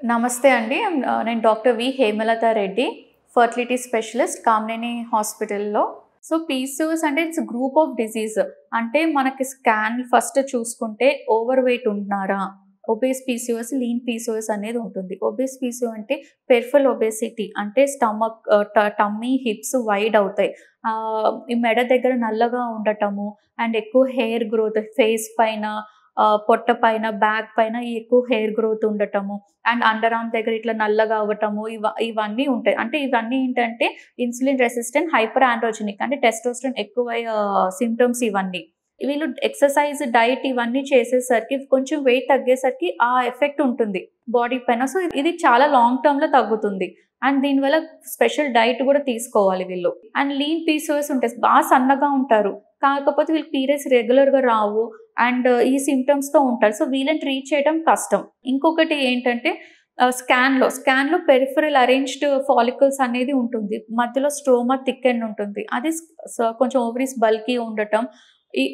నమస్తే అండి. నేను doctor V. Hemalatha Reddy, fertility specialist Kamineni హాస్పిటల్‌లో. సో, పీసీఓఎస్ అంటే ఇట్స్ గ్రూప్ ఆఫ్ డిసీజ్. అంటే మనకి స్కాన్ ఫస్ట్ చూసుకుంటే ఓవర్ వెయిట్ ఉంటున్నారా? ఒబేస్ పీసీఓఎస్, లీన్ పీసీఓఎస్ అనేది ఉంటుంది. ఒబేస్ పీసీఓ అంటే పెరిఫెరల్ ఒబేసిటీ అంటే స్టమక్ టమ్మీ, హిప్స్ వైడ్ అవుతాయి. ఈ మెడ దగ్గర నల్లగా ఉండటము అండ్ ఎక్కువ హెయిర్ గ్రోత్ ఫేస్ పైన, పొట్ట పైన, బ్యాక్ పైన ఎక్కువ హెయిర్ గ్రోత్ ఉండటము అండ్ అండర్ ఆర్మ్ దగ్గర ఇట్లా నల్లగా అవ్వటము ఇవన్నీ ఉంటాయి. అంటే ఇవన్నీ ఏంటంటే ఇన్సులిన్ రెసిస్టెంట్ హైపర్ ఆండ్రోజెనిక్ అంటే టెస్టోస్టెరోన్ ఎక్కువ సింప్టమ్స్ ఇవన్నీ. వీళ్ళు ఎక్సర్సైజ్, డైట్ ఇవన్నీ చేసేసరికి కొంచెం వెయిట్ తగ్గేసరికి ఆ ఎఫెక్ట్ ఉంటుంది బాడీ పైన. సో, ఇది చాలా లాంగ్ టర్మ్‌లో తగ్గుతుంది. అండ్ దీనివల్ల స్పెషల్ డైట్ కూడా తీసుకోవాలి వీళ్ళు. అండ్ లీన్ పీసీఓఎస్ ఉంటాయి. బాగా సన్నగా ఉంటారు. కాకపోతే వీళ్ళకి పీరియడ్స్ రెగ్యులర్‌గా రావు. అండ్ ఈ సింప్టమ్స్‌తో ఉంటారు. సో, వీళ్ళని ట్రీట్ చేయడం కష్టం. ఇంకొకటి ఏంటంటే స్కాన్‌లో పెరిఫెరల్ అరేంజ్డ్ ఫాలికల్స్ అనేది ఉంటుంది. మధ్యలో స్ట్రోమా థికెన్ ఉంటుంది. అది కొంచెం ఓవరీస్ బల్కీ ఉండటం.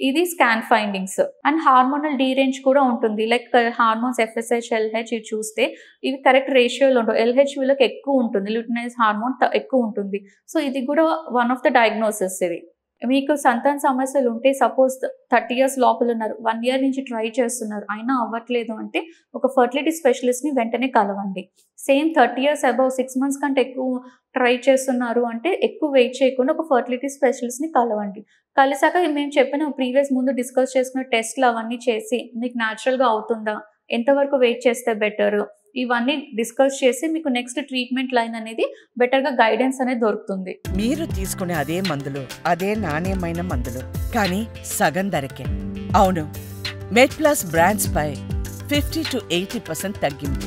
ఇది స్కాన్ ఫైండింగ్స్. అండ్ హార్మోనల్ డీరేంజ్ కూడా ఉంటుంది. లైక్ హార్మోన్స్ ఎఫ్ఎస్హెచ్, ఎల్‌హెచ్ ఇవి చూస్తే ఇవి కరెక్ట్ రేషియోలో ఉండవు. ఎల్‌హెచ్ వీళ్ళకి ఎక్కువ ఉంటుంది. ల్యూటినైజ్ హార్మోన్ ఎక్కువ ఉంటుంది. సో, ఇది కూడా వన్ ఆఫ్ ద డయాగ్నోసిస్ ఇది. మీకు సంతాన సమస్యలు ఉంటే సపోజ్ 30 ఇయర్స్ లోపల ఉన్నారు. 1 ఇయర్ నుంచి ట్రై చేస్తున్నారు. అయినా అవ్వట్లేదు అంటే ఒక ఫర్టిలిటీ స్పెషలిస్ట్‌ని వెంటనే కలవండి. సేమ్ 30 ఇయర్స్ అబోవ్ 6 మంత్స్ కంటే ఎక్కువ ట్రై చేస్తున్నారు అంటే ఎక్కువ వెయిట్ చేయకుండా ఒక ఫర్టిలిటీ స్పెషలిస్ట్‌ని కలవండి. కలిసాక మేము చెప్పిన ముందు డిస్కస్ చేసుకున్న టెస్ట్‌లు అవన్నీ చేసి మీకు న్యాచురల్‌గా అవుతుందా? ఎంతవరకు వెయిట్ చేస్తే బెటరు? ఇవన్నీ డిస్కస్ చేసి మీకు నెక్స్ట్ ట్రీట్మెంట్ లైన్ అనేది బెటర్‌గా గైడెన్స్ అనేది దొరుకుతుంది. మీరు తీసుకునే అదే మందులు, అదే నాణ్యమైన మందులు, కానీ సగం ధరకే. అవును, మెడ్ ప్లస్ బ్రాండ్స్ పై 50 to 80% తగ్గింపు.